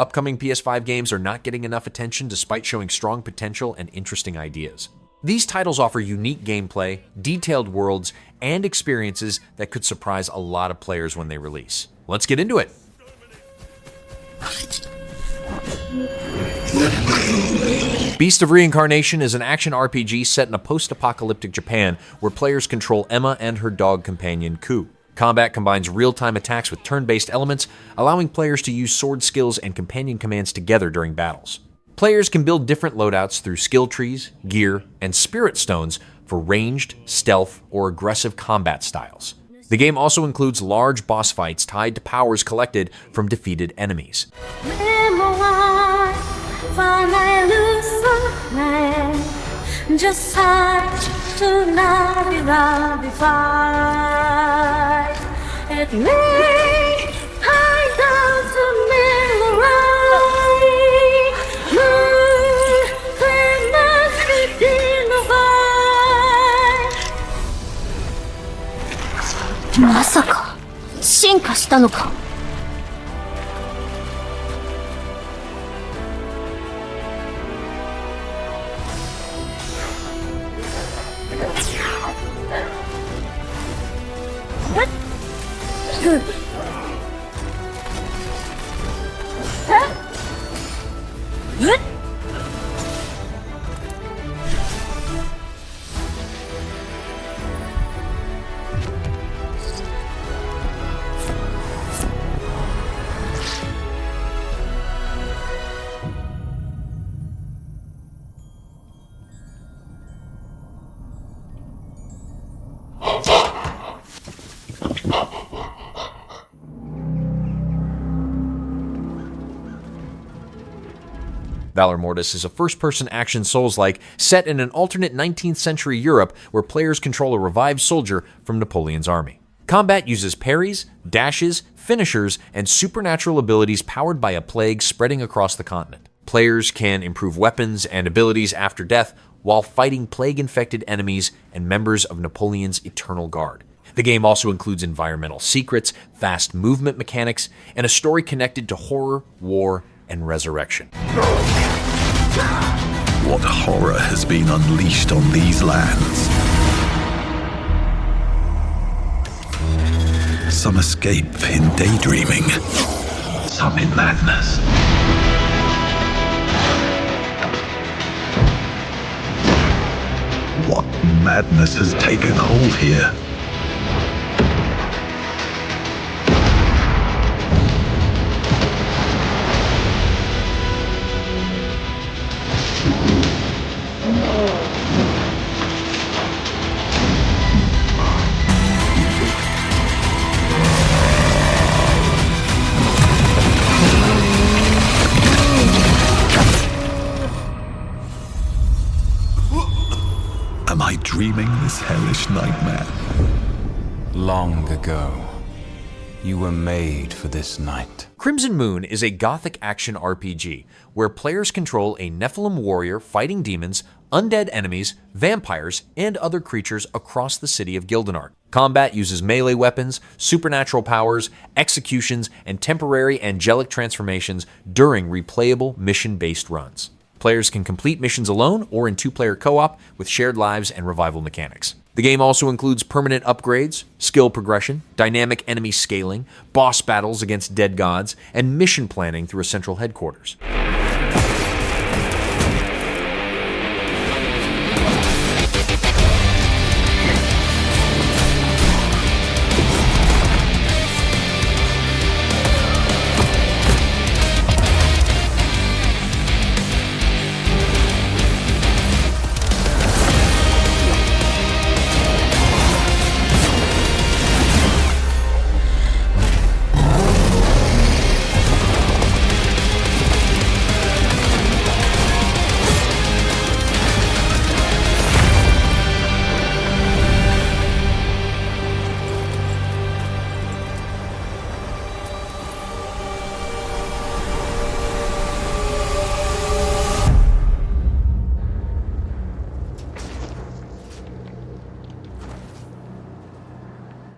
Upcoming PS5 games are not getting enough attention despite showing strong potential and interesting ideas. These titles offer unique gameplay, detailed worlds, and experiences that could surprise a lot of players when they release. Let's get into it! Beast of Reincarnation is an action RPG set in a post-apocalyptic Japan where players control Emma and her dog companion Ku. Combat combines real-time attacks with turn-based elements, allowing players to use sword skills and companion commands together during battles. Players can build different loadouts through skill trees, gear, and spirit stones for ranged, stealth, or aggressive combat styles. The game also includes large boss fights tied to powers collected from defeated enemies. Masaka, 進化したのか? Valor Mortis is a first-person action Souls-like set in an alternate 19th century Europe where players control a revived soldier from Napoleon's army. Combat uses parries, dashes, finishers, and supernatural abilities powered by a plague spreading across the continent. Players can improve weapons and abilities after death while fighting plague-infected enemies and members of Napoleon's Eternal Guard. The game also includes environmental secrets, fast movement mechanics, and a story connected to horror, war, and resurrection. What horror has been unleashed on these lands? Some escape in daydreaming, some in madness. What madness has taken hold here? Am I dreaming this hellish nightmare? Long ago, you were made for this night. Crimson Moon is a gothic action RPG where players control a Nephilim warrior fighting demons, undead enemies, vampires, and other creatures across the city of Gildenart. Combat uses melee weapons, supernatural powers, executions, and temporary angelic transformations during replayable mission-based runs. Players can complete missions alone or in two-player co-op with shared lives and revival mechanics. The game also includes permanent upgrades, skill progression, dynamic enemy scaling, boss battles against dead gods, and mission planning through a central headquarters.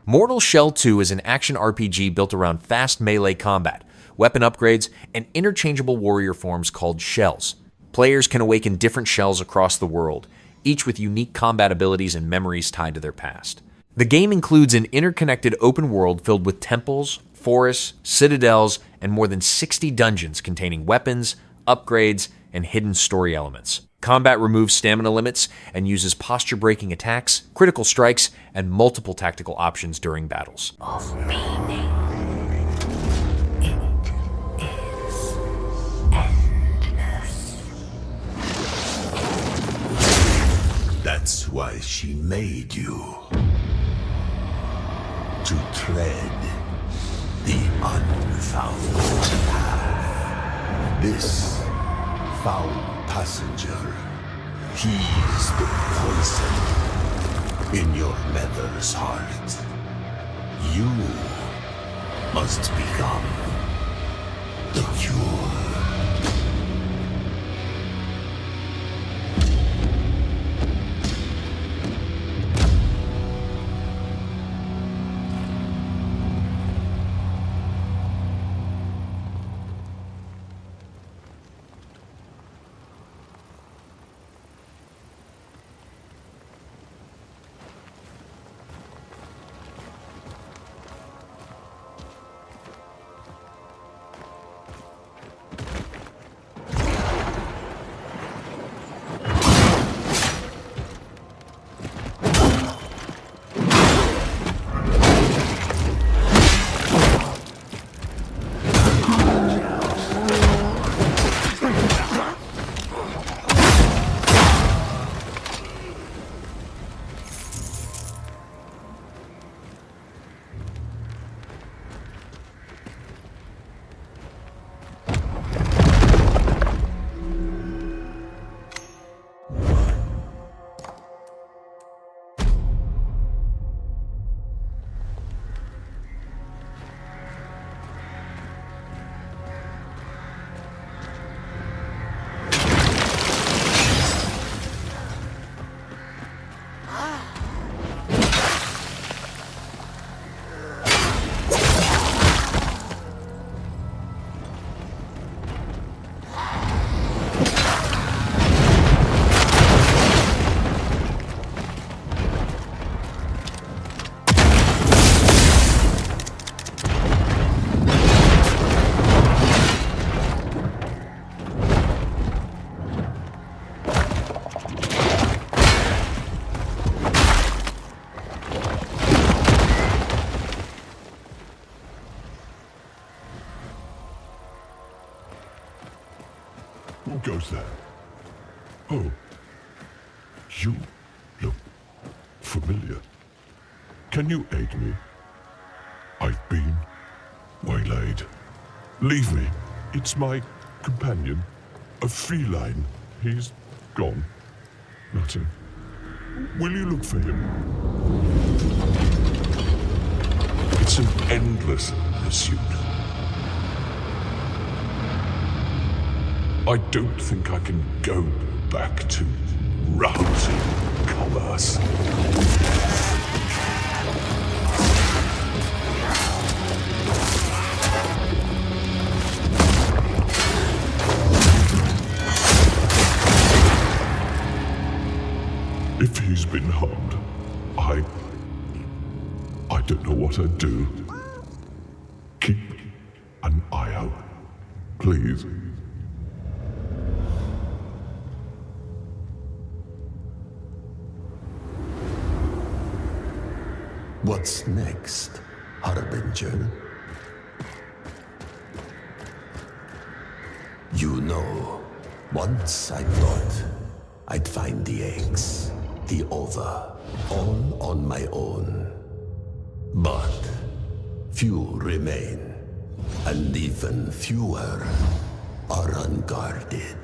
Mortal Shell 2 is an action RPG built around fast melee combat, weapon upgrades, and interchangeable warrior forms called shells. Players can awaken different shells across the world, each with unique combat abilities and memories tied to their past. The game includes an interconnected open world filled with temples, forests, citadels, and more than 60 dungeons containing weapons, upgrades, and hidden story elements. Combat removes stamina limits and uses posture-breaking attacks, critical strikes, and multiple tactical options during battles. Of meaning. It is endless. That's why she made you. To tread the unfound path. This foul passenger, he's the poison in your mother's heart. You must become the cure. Who goes there? Oh, you look familiar. Can you aid me? I've been waylaid. Leave me. It's my companion, a feline. He's gone. Nothing. Will you look for him? It's an endless pursuit. I don't think I can go back to rousing commerce. If he's been harmed, I don't know what I'd do. Keep an eye out, please. What's next, Harbinger? You know, once I thought I'd find the eggs, the ova, all on my own. But few remain, and even fewer are unguarded.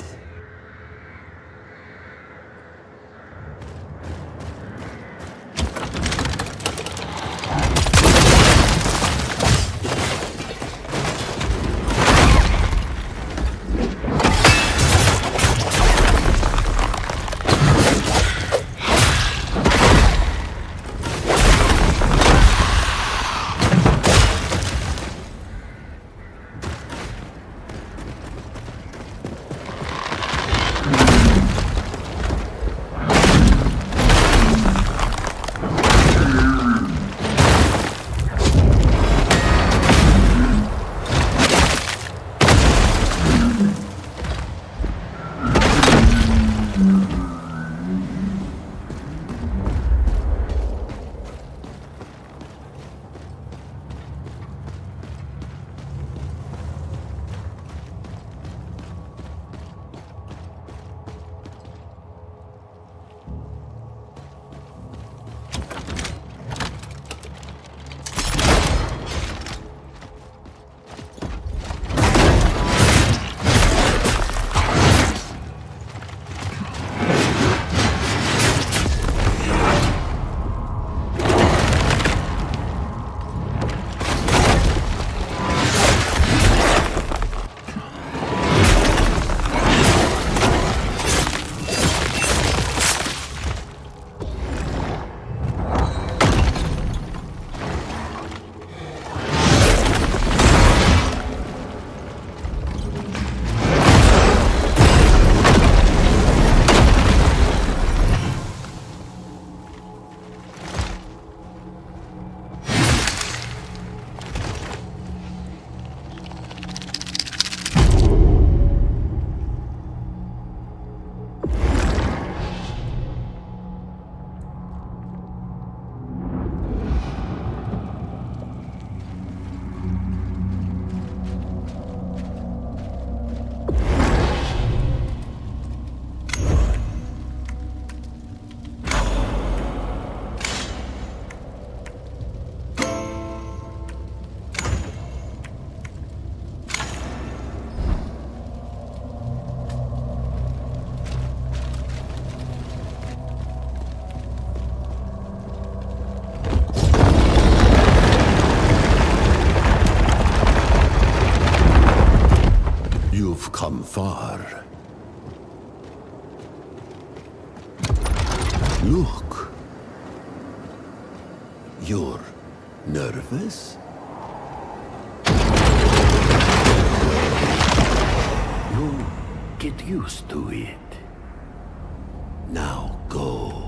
You've come far. Look. You're nervous? You'll get used to it. Now go.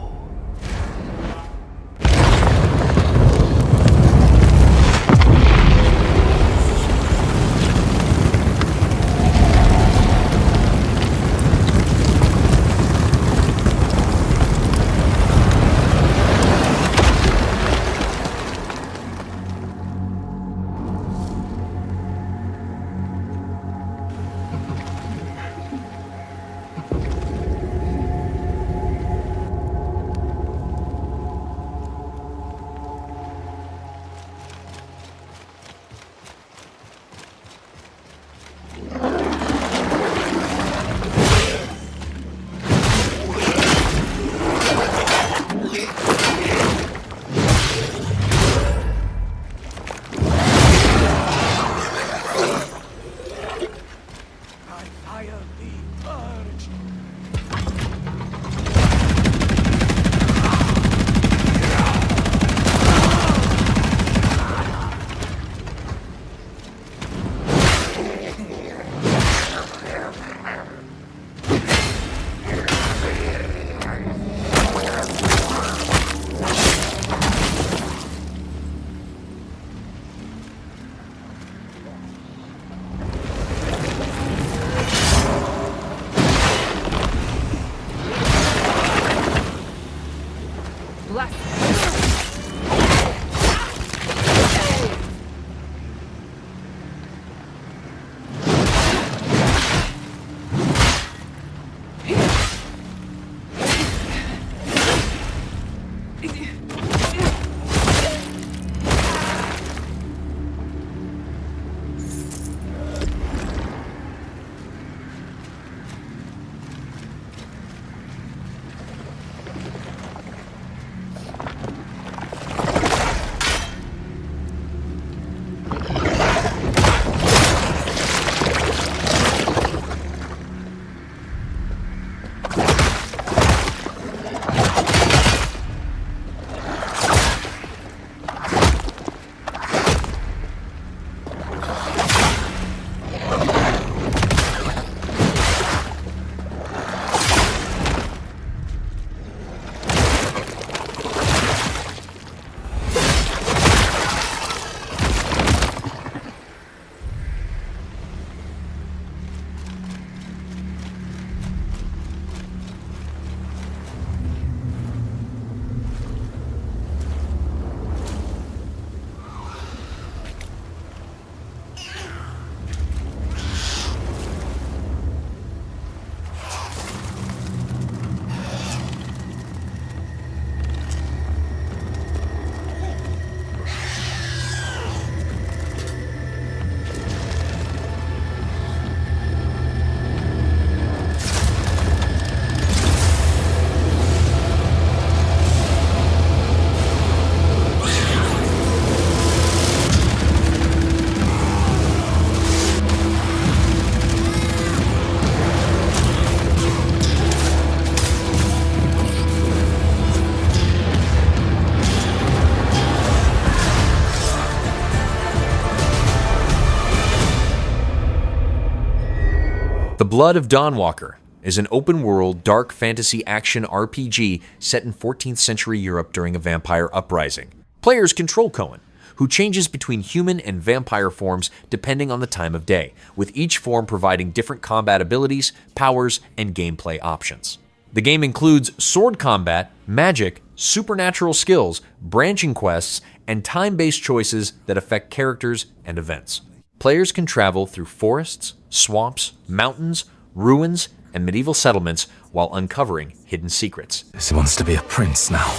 The Blood of Dawnwalker is an open-world, dark fantasy action RPG set in 14th century Europe during a vampire uprising. Players control Cohen, who changes between human and vampire forms depending on the time of day, with each form providing different combat abilities, powers, and gameplay options. The game includes sword combat, magic, supernatural skills, branching quests, and time-based choices that affect characters and events. Players can travel through forests, swamps, mountains, ruins, and medieval settlements while uncovering hidden secrets. He wants to be a prince now,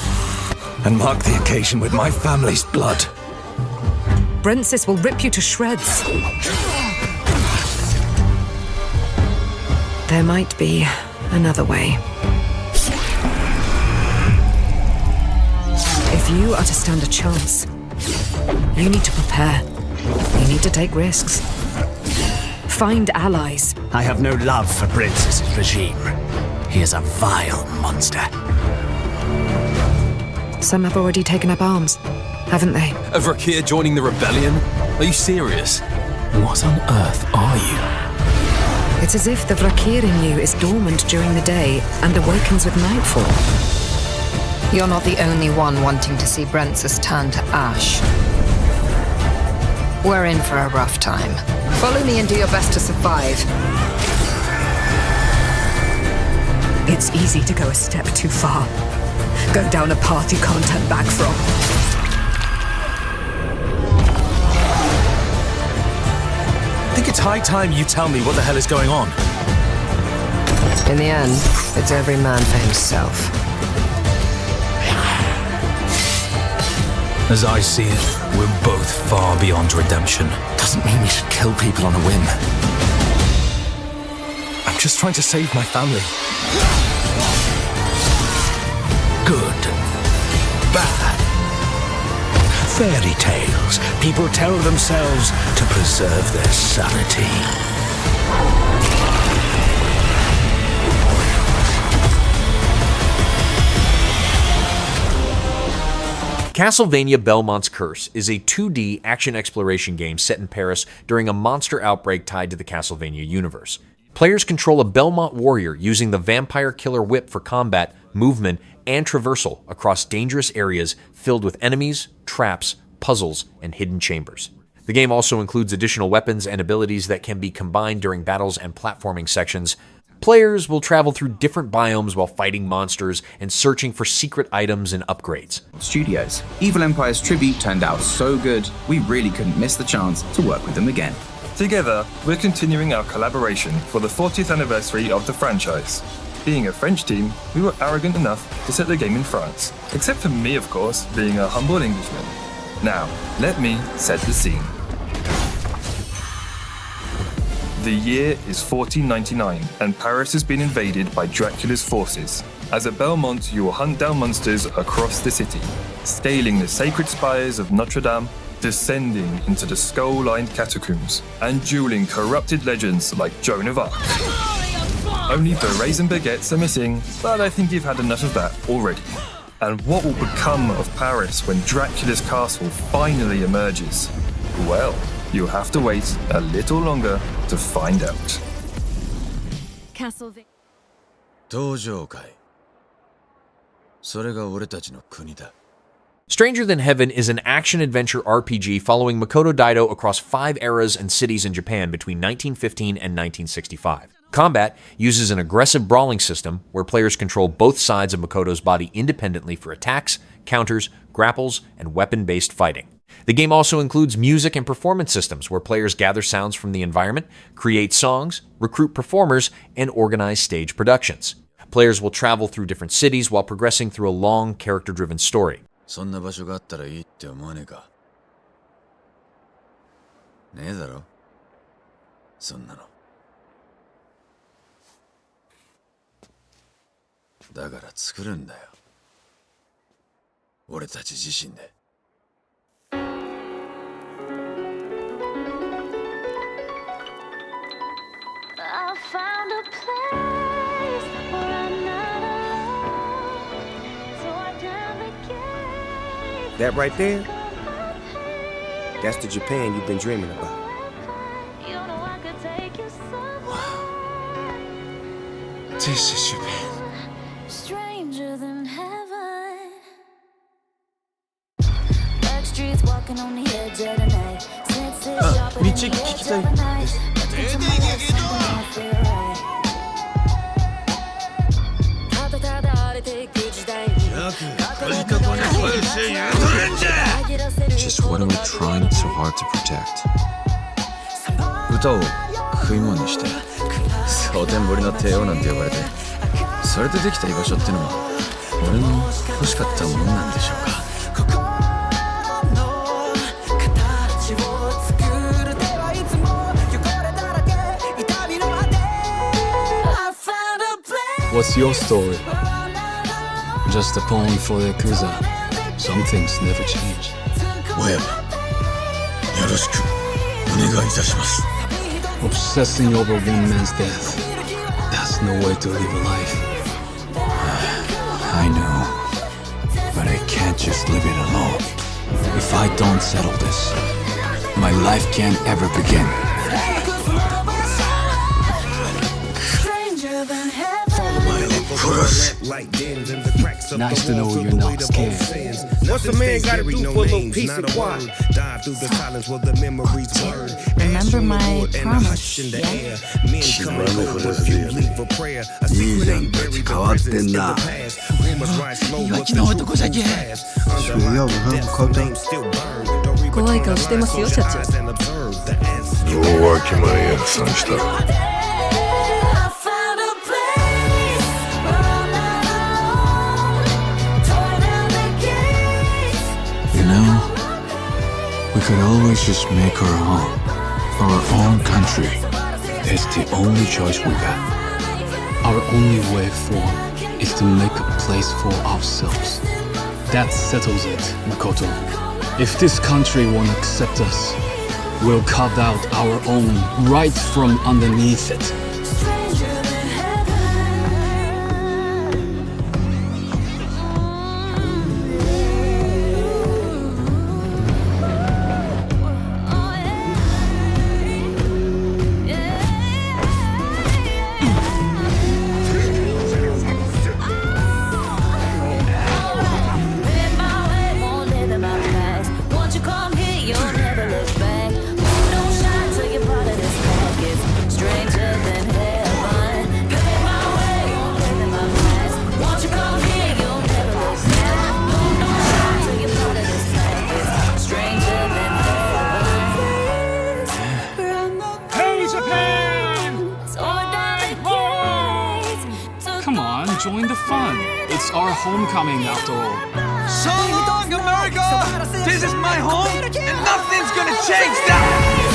and mark the occasion with my family's blood. Brentsis will rip you to shreds. There might be another way. If you are to stand a chance, you need to prepare. You need to take risks. find allies. I have no love for Princess's regime. He is a vile monster. Some have already taken up arms, haven't they? A Vrakir joining the rebellion? Are you serious? What on earth are you? It's as if the Vrakir in you is dormant during the day and awakens with nightfall. You're not the only one wanting to see Brent's turn to ash. We're in for a rough time. Follow me and do your best to survive. It's easy to go a step too far. Go down a path you can't turn back from. I think it's high time you tell me what the hell is going on. In the end, it's every man for himself. As I see it, we're both far beyond redemption. Doesn't mean we should kill people on a whim. I'm just trying to save my family. Good. Bad. Fairy tales. People tell themselves to preserve their sanity. Castlevania Belmont's Curse is a 2D action exploration game set in Paris during a monster outbreak tied to the Castlevania universe. Players control a Belmont warrior using the vampire killer whip for combat, movement, and traversal across dangerous areas filled with enemies, traps, puzzles, and hidden chambers. The game also includes additional weapons and abilities that can be combined during battles and platforming sections. Players will travel through different biomes while fighting monsters and searching for secret items and upgrades. Studios. Evil Empire's tribute turned out so good, we really couldn't miss the chance to work with them again. Together, we're continuing our collaboration for the 40th anniversary of the franchise. Being a French team, we were arrogant enough to set the game in France. Except for me, of course, being a humble Englishman. Now, let me set the scene. The year is 1499, and Paris has been invaded by Dracula's forces. As a Belmont, you will hunt down monsters across the city, scaling the sacred spires of Notre Dame, descending into the skull-lined catacombs, and dueling corrupted legends like Joan of Arc. Only berets and baguettes are missing, but I think you've had enough of that already. And what will become of Paris when Dracula's castle finally emerges? Well, you'll have to wait a little longer to find out. Castlevania. 登場会。それが俺たちの国だ。 Stranger Than Heaven is an action-adventure RPG following Makoto Daido across 5 eras and cities in Japan between 1915 and 1965. Combat uses an aggressive brawling system where players control both sides of Makoto's body independently for attacks, counters, grapples, and weapon-based fighting. The game also includes music and performance systems where players gather sounds from the environment, create songs, recruit performers, and organize stage productions. Players will travel through different cities while progressing through a long, character-driven story. そんな場所があったらいいって思わねえか。ねえだろ。そんなの。だから作るんだよ。俺たち自身で。That right there, that's the Japan you've been dreaming about. Wow. This is Japan. Stranger than heaven. Dark streets walking on the edge of the night. Senses sharper than the edge of a knife. Just what are we trying so hard to protect? 歌を食い物にして蒼天堀の帝王なんて呼ばれてそれでできた居場所ってのも俺の欲しかったものなんでしょうか What's your story? Just a poem for the Yakuza. Some things never change. 親分、よろしくお願いいたします。Obsessing over one man's death. That's no way to live a life. I know, but I can't just leave it alone. If I don't settle this, my life can't ever begin. Nice to know you're not scared. What's a man gotta do for a little peace and quiet? Remember my promise, yeah? いいじゃんたち変わってんな弱気の男じゃけ怖い顔してますよ、社長。弱気前やさんした You know, we could always just make our own country. It's the only choice we got. Our only way forward is to make a place for ourselves. That settles it, Makoto. If this country won't accept us, we'll carve out our own right from underneath it. Join the fun. It's our homecoming after all. So long, America! This is my home, and nothing's gonna change that!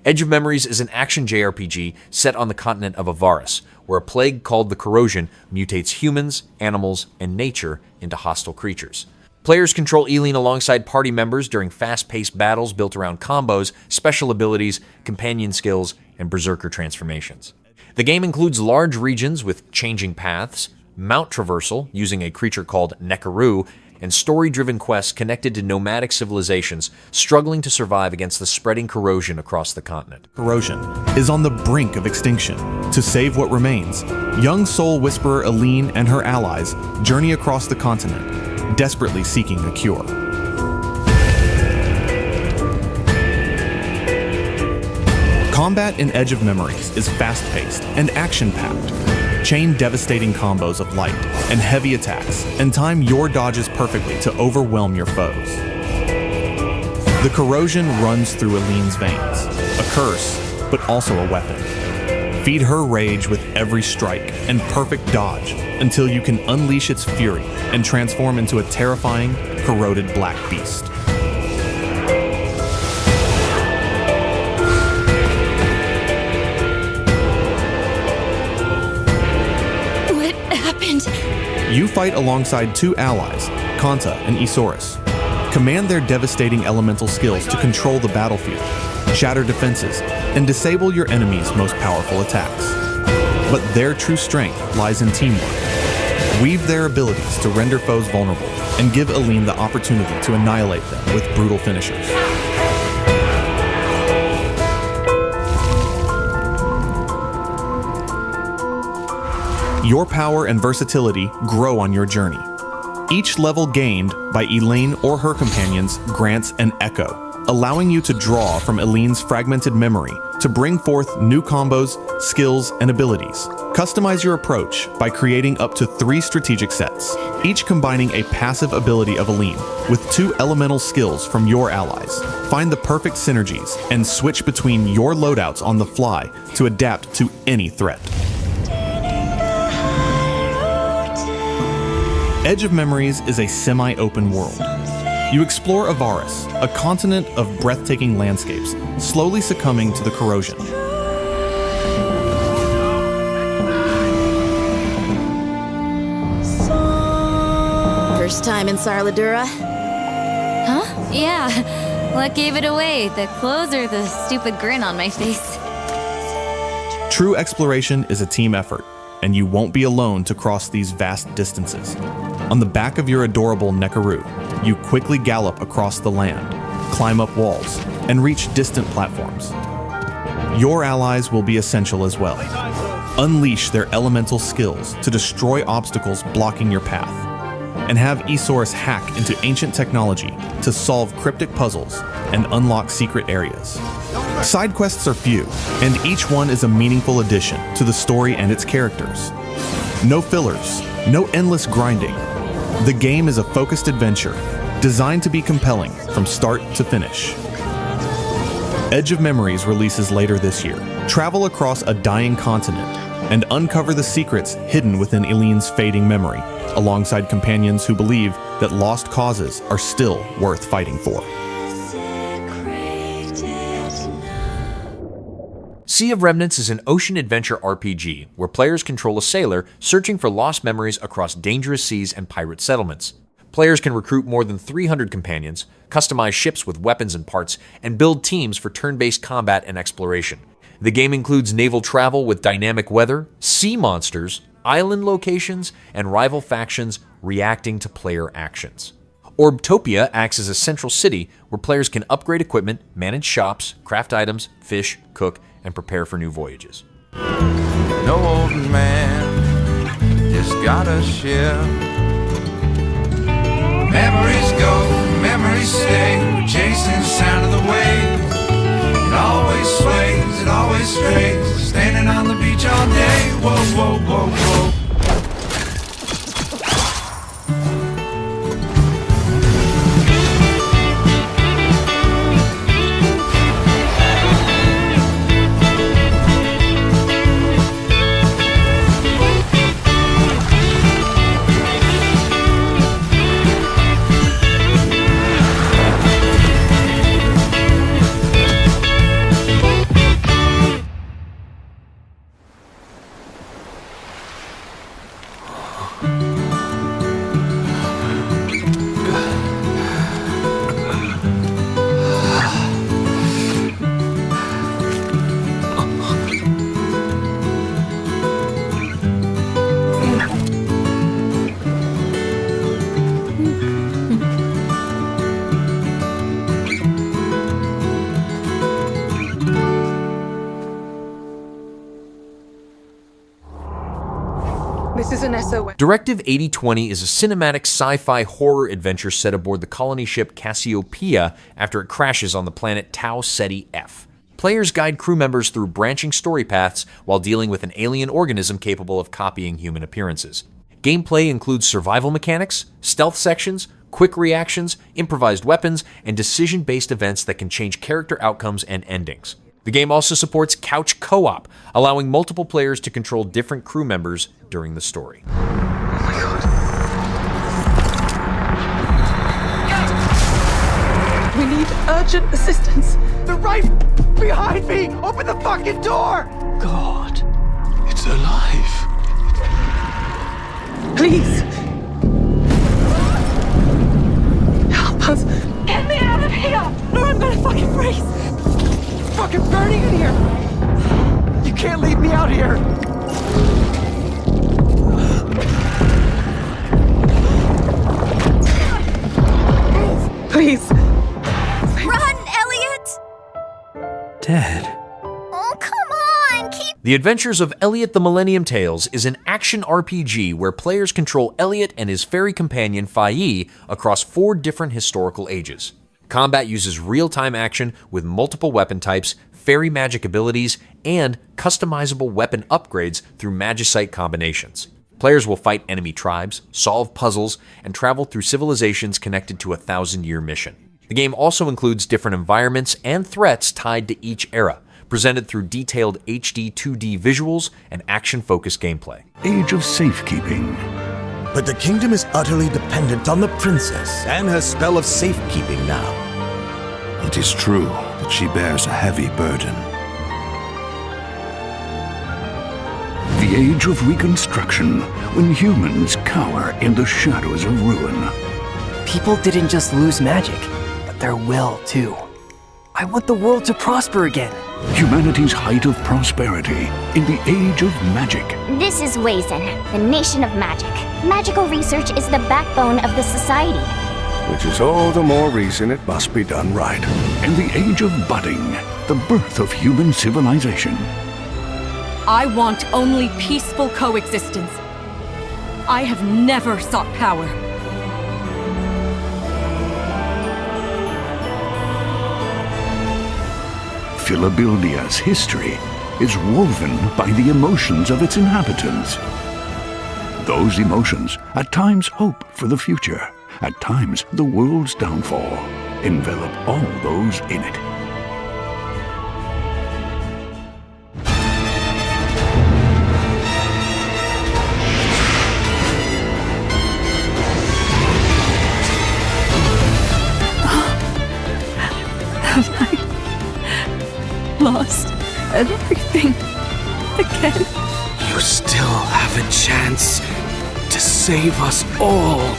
Edge of Memories is an action JRPG set on the continent of Avaris, where a plague called the Corrosion mutates humans, animals, and nature into hostile creatures. Players control Eileen alongside party members during fast-paced battles built around combos, special abilities, companion skills, and berserker transformations. The game includes large regions with changing paths, mount traversal using a creature called Nekaru, and story-driven quests connected to nomadic civilizations struggling to survive against the spreading corrosion across the continent. Corrosion is on the brink of extinction. To save what remains, young soul whisperer Eileen and her allies journey across the continent, desperately seeking a cure. Combat in Edge of Memories is fast-paced and action-packed. Chain devastating combos of light and heavy attacks, and time your dodges perfectly to overwhelm your foes. The corrosion runs through Eileen's veins, a curse, but also a weapon. Feed her rage with every strike and perfect dodge until you can unleash its fury and transform into a terrifying, corroded black beast. You fight alongside two allies, Kanta and Isaurus. Command their devastating elemental skills to control the battlefield, shatter defenses, and disable your enemy's most powerful attacks. But their true strength lies in teamwork. Weave their abilities to render foes vulnerable and give Eileen the opportunity to annihilate them with brutal finishers. Your power and versatility grow on your journey. Each level gained by Eileen or her companions grants an echo, allowing you to draw from Eileen's fragmented memory to bring forth new combos, skills, and abilities. Customize your approach by creating up to 3 strategic sets, each combining a passive ability of Eileen with 2 elemental skills from your allies. Find the perfect synergies and switch between your loadouts on the fly to adapt to any threat. Edge of Memories is a semi-open world. You explore Avaris, a continent of breathtaking landscapes, slowly succumbing to the corrosion. First time in Sarladura? Huh? Yeah. What gave it away? The clothes or the stupid grin on my face? True exploration is a team effort, and you won't be alone to cross these vast distances. On the back of your adorable Nekaru, you quickly gallop across the land, climb up walls, and reach distant platforms. Your allies will be essential as well. Unleash their elemental skills to destroy obstacles blocking your path, and have Esaurus hack into ancient technology to solve cryptic puzzles and unlock secret areas. Side quests are few, and each one is a meaningful addition to the story and its characters. No fillers, no endless grinding. The game is a focused adventure, designed to be compelling from start to finish. Edge of Memories releases later this year. Travel across a dying continent and uncover the secrets hidden within Eileen's fading memory, alongside companions who believe that lost causes are still worth fighting for. Sea of Remnants is an ocean adventure RPG where players control a sailor searching for lost memories across dangerous seas and pirate settlements. Players can recruit more than 300 companions, customize ships with weapons and parts, and build teams for turn-based combat and exploration. The game includes naval travel with dynamic weather, sea monsters, island locations, and rival factions reacting to player actions. Orbtopia acts as a central city where players can upgrade equipment, manage shops, craft items, fish, cook, and prepare for new voyages. No old man just got a ship. Memories go, memories stay. We're chasing the sound of the waves. It always sways, it always strays. Standing on the beach all day. Whoa, whoa, whoa, whoa. This is an SOS. Directive 8020 is a cinematic sci-fi horror adventure set aboard the colony ship Cassiopeia after it crashes on the planet Tau Ceti F. Players guide crew members through branching story paths while dealing with an alien organism capable of copying human appearances. Gameplay includes survival mechanics, stealth sections, quick reactions, improvised weapons, and decision-based events that can change character outcomes and endings. The game also supports couch co-op, allowing multiple players to control different crew members during the story. We need urgent assistance. They're right behind me! Open the fucking door! God. It's alive. Please. Help us. Get me out of here! Or I'm gonna fucking freeze! It's fucking burning in here! You can't leave me out here! Please. Run, Elliot! Dad. Oh, come on! Keep. The Adventures of Elliot the Millennium Tales is an action RPG where players control Elliot and his fairy companion Faye across 4 different historical ages. Combat uses real-time action with multiple weapon types, fairy magic abilities, and customizable weapon upgrades through magicite combinations. Players will fight enemy tribes, solve puzzles, and travel through civilizations connected to a 1,000-year mission. The game also includes different environments and threats tied to each era, presented through detailed HD 2D visuals and action-focused gameplay. Age of Safekeeping. But the kingdom is utterly dependent on the princess and her spell of safekeeping now. It is true that she bears a heavy burden. The age of reconstruction, when humans cower in the shadows of ruin. People didn't just lose magic, but their will too. I want the world to prosper again. Humanity's height of prosperity in the age of magic. This is Weizen, the nation of magic. Magical research is the backbone of the society. Which is all the more reason it must be done right. In the age of budding, the birth of human civilization. I want only peaceful coexistence. I have never sought power. Philadelphia's history is woven by the emotions of its inhabitants. Those emotions, at times hope for the future, at times the world's downfall, envelop all those in it. Have I lost everything again? You still have a chance to save us all.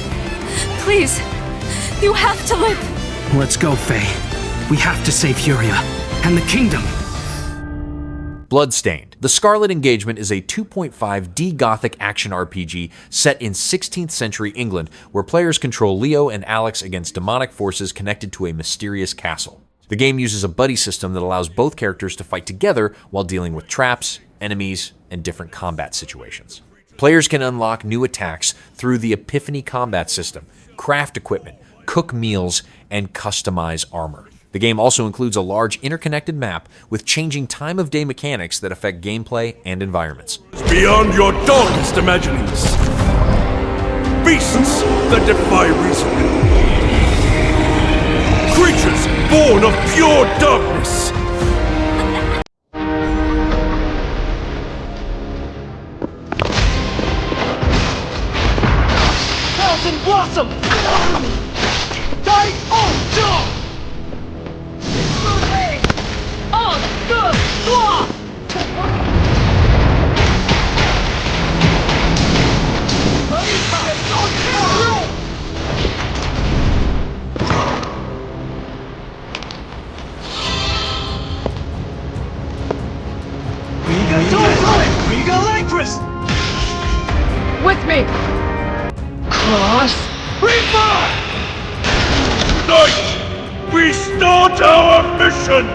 Please, you have to live. Let's go, Faye. We have to save Furia and the kingdom. Bloodstained. The Scarlet engagement is a 2.5D Gothic action RPG set in 16th century England, where players control Leo and Alex against demonic forces connected to a mysterious castle. The game uses a buddy system that allows both characters to fight together while dealing with traps, enemies, and different combat situations. Players can unlock new attacks through the Epiphany combat system, craft equipment, cook meals, and customize armor. The game also includes a large interconnected map with changing time of day mechanics that affect gameplay and environments. Beyond your darkest imaginings. Beasts that defy reason. Creatures born of pure darkness! Thousand Blossom! Die! Oh, no! Oh, good! With me! Cross Reaper! Tonight, we start our mission!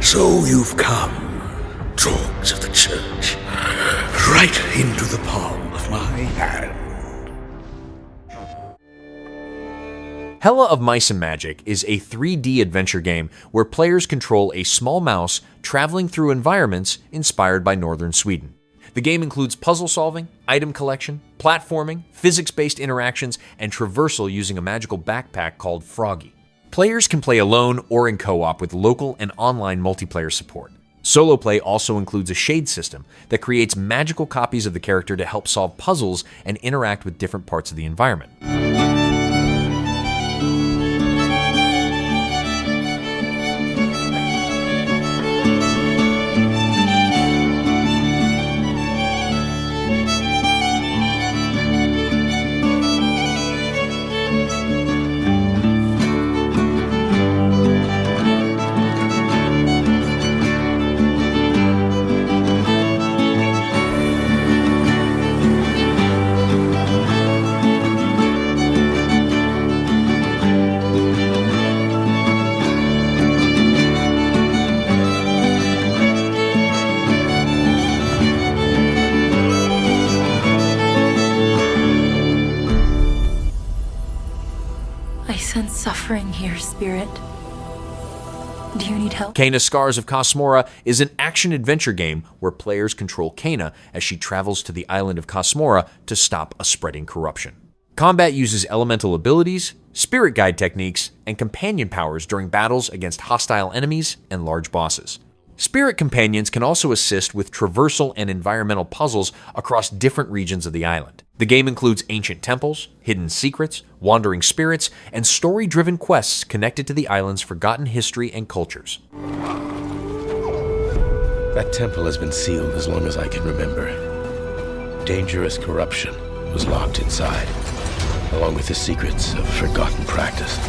So you've come, dogs of the church, right into the palm of my hand. Hela of Mice and Magic is a 3D adventure game where players control a small mouse traveling through environments inspired by northern Sweden. The game includes puzzle solving, item collection, platforming, physics-based interactions, and traversal using a magical backpack called Froggy. Players can play alone or in co-op with local and online multiplayer support. Solo play also includes a shade system that creates magical copies of the character to help solve puzzles and interact with different parts of the environment. I sense suffering here, Spirit. Do you need help? Kena Scars of Kosmora is an action-adventure game where players control Kena as she travels to the island of Kosmora to stop a spreading corruption. Combat uses elemental abilities, spirit guide techniques, and companion powers during battles against hostile enemies and large bosses. Spirit companions can also assist with traversal and environmental puzzles across different regions of the island. The game includes ancient temples, hidden secrets, wandering spirits, and story-driven quests connected to the island's forgotten history and cultures. That temple has been sealed as long as I can remember. Dangerous corruption was locked inside, along with the secrets of forgotten practice.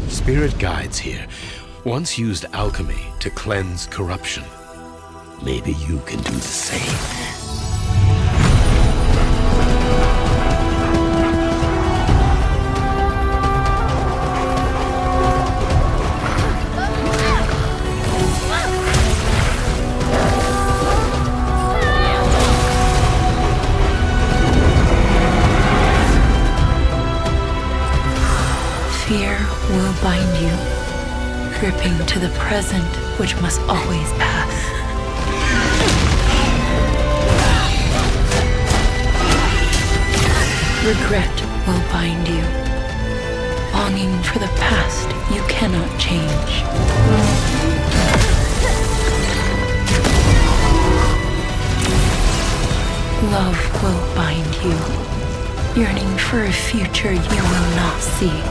Spirit guides here once used alchemy to cleanse corruption. Maybe you can do the same. Fear will bind you, gripping to the present, which must always pass. Regret will bind you, longing for the past you cannot change. Love will bind you, yearning for a future you will not see.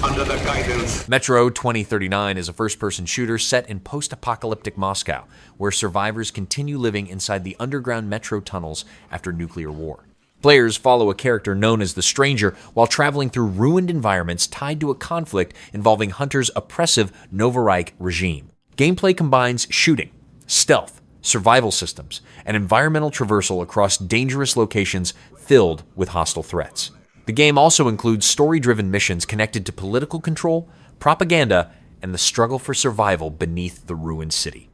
Under the guidance. Metro 2039 is a first-person shooter set in post-apocalyptic Moscow, where survivors continue living inside the underground metro tunnels after nuclear war. Players follow a character known as the Stranger while traveling through ruined environments tied to a conflict involving Hunter's oppressive Novorike regime. Gameplay combines shooting, stealth, survival systems, and environmental traversal across dangerous locations filled with hostile threats. The game also includes story-driven missions connected to political control, propaganda, and the struggle for survival beneath the ruined city.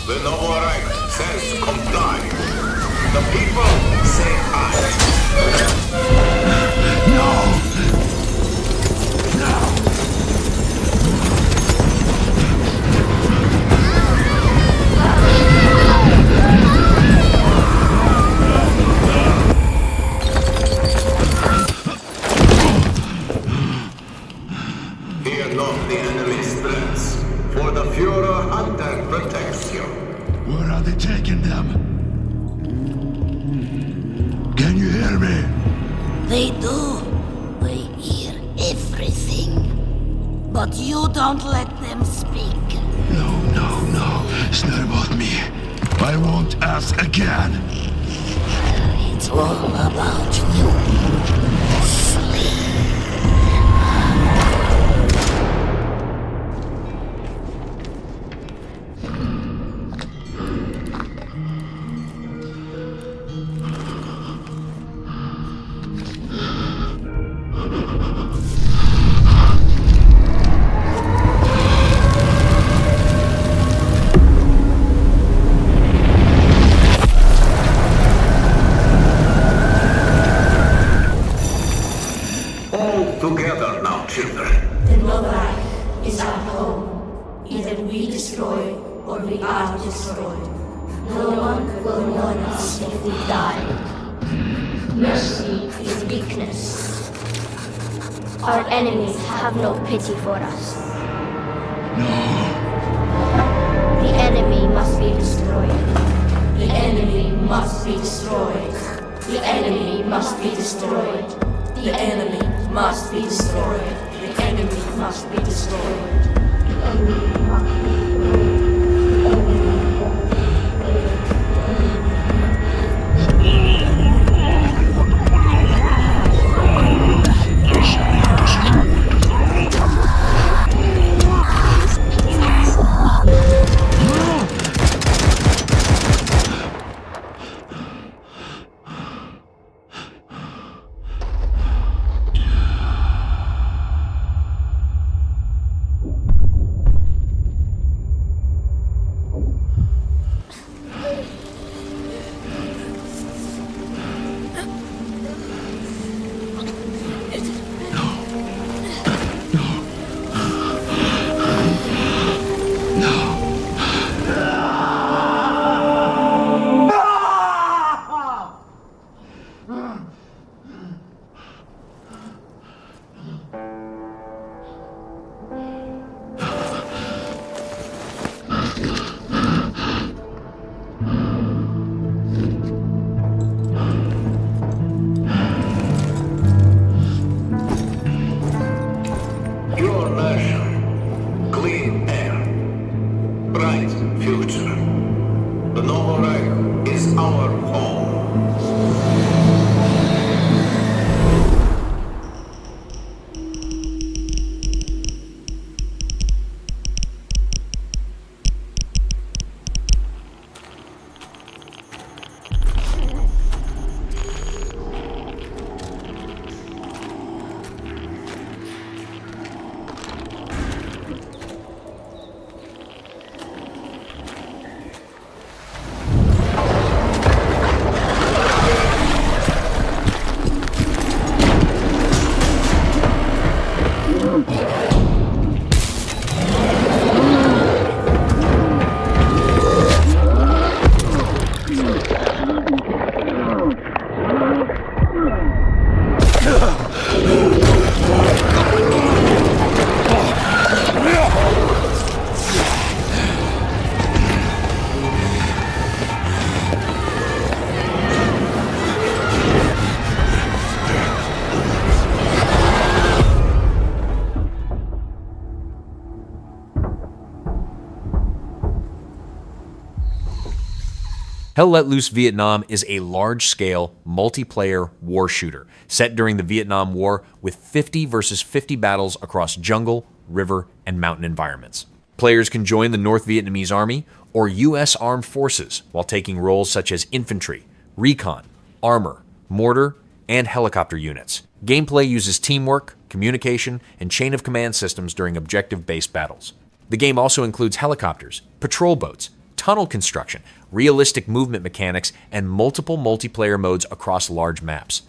The Novorike says comply. The people say aye. No! Fear not the enemy's threats, for the Führer Hunter protects you. Where are they taking them? Can you hear me? They do. They hear everything. But you don't let them speak. No. It's not about me. I won't ask again. It's all about you. Sleep. are destroyed. No one will mourn us if we die. Mercy is weakness. Our enemies have no pity for us. The enemy must be destroyed. The enemy must be destroyed. The enemy must be destroyed. The enemy must be destroyed. The enemy must be destroyed. The enemy must be destroyed. Hell Let Loose Vietnam is a large-scale, multiplayer war shooter set during the Vietnam War with 50 versus 50 battles across jungle, river, and mountain environments. Players can join the North Vietnamese Army or U.S. Armed Forces while taking roles such as infantry, recon, armor, mortar, and helicopter units. Gameplay uses teamwork, communication, and chain of command systems during objective-based battles. The game also includes helicopters, patrol boats, tunnel construction, realistic movement mechanics, and multiple multiplayer modes across large maps.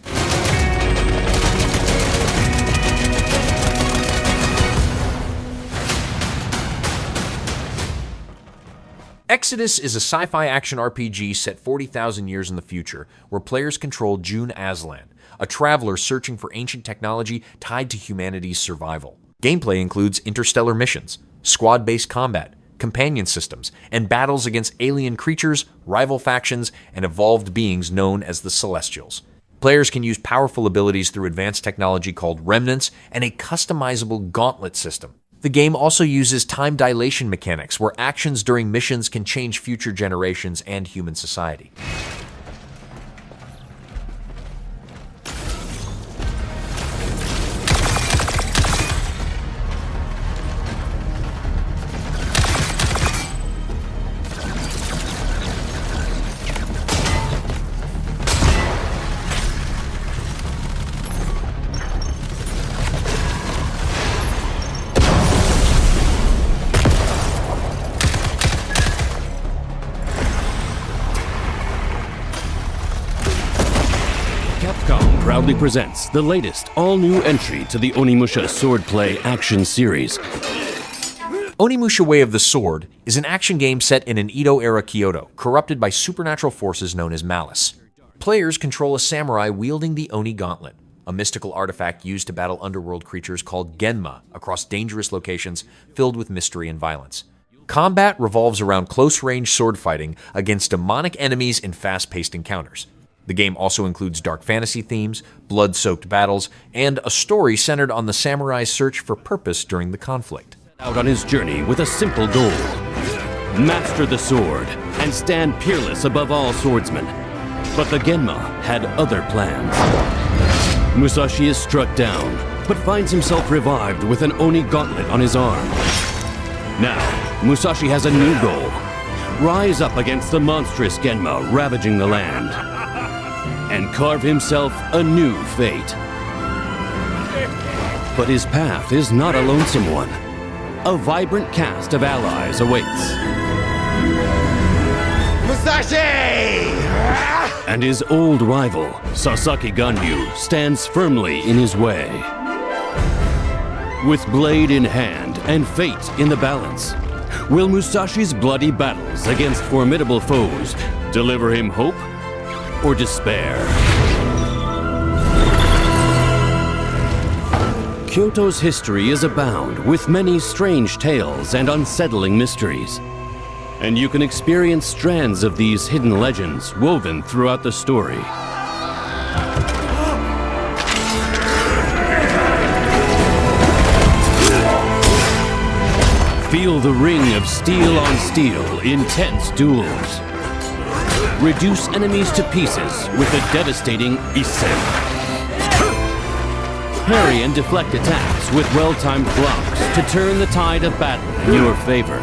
Exodus is a sci-fi action RPG set 40,000 years in the future, where players control June Aslan, a traveler searching for ancient technology tied to humanity's survival. Gameplay includes interstellar missions, squad-based combat, companion systems, and battles against alien creatures, rival factions, and evolved beings known as the Celestials. Players can use powerful abilities through advanced technology called Remnants and a customizable gauntlet system. The game also uses time dilation mechanics, where actions during missions can change future generations and human society. Proudly presents the latest all-new entry to the Onimusha swordplay action series, Onimusha Way of the Sword is an action game set in an Edo-era Kyoto, corrupted by supernatural forces known as malice. Players control a samurai wielding the Oni Gauntlet, a mystical artifact used to battle underworld creatures called Genma across dangerous locations filled with mystery and violence. Combat revolves around close-range sword fighting against demonic enemies in fast-paced encounters. The game also includes dark fantasy themes, blood-soaked battles, and a story centered on the samurai's search for purpose during the conflict. Out on his journey with a simple goal: master the sword and stand peerless above all swordsmen. But the Genma had other plans. Musashi is struck down, but finds himself revived with an Oni Gauntlet on his arm. Now, Musashi has a new goal: rise up against the monstrous Genma ravaging the land, and carve himself a new fate. But his path is not a lonesome one. A vibrant cast of allies awaits. Musashi! And his old rival, Sasaki Ganryu, stands firmly in his way. With blade in hand and fate in the balance, will Musashi's bloody battles against formidable foes deliver him hope or despair? Kyoto's history is abound with many strange tales and unsettling mysteries. And you can experience strands of these hidden legends woven throughout the story. Feel the ring of steel on steel, intense duels. Reduce enemies to pieces with a devastating Isen. Parry and deflect attacks with well-timed blocks to turn the tide of battle in your favor.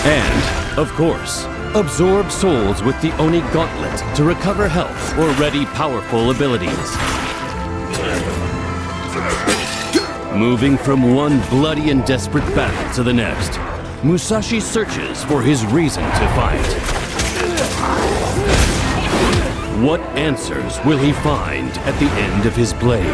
And, of course, absorb souls with the Oni Gauntlet to recover health or ready powerful abilities. Moving from one bloody and desperate battle to the next, Musashi searches for his reason to fight. What answers will he find at the end of his blade?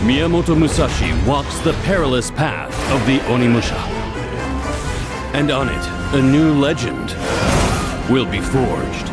Miyamoto Musashi walks the perilous path of the Onimusha. And on it, a new legend will be forged.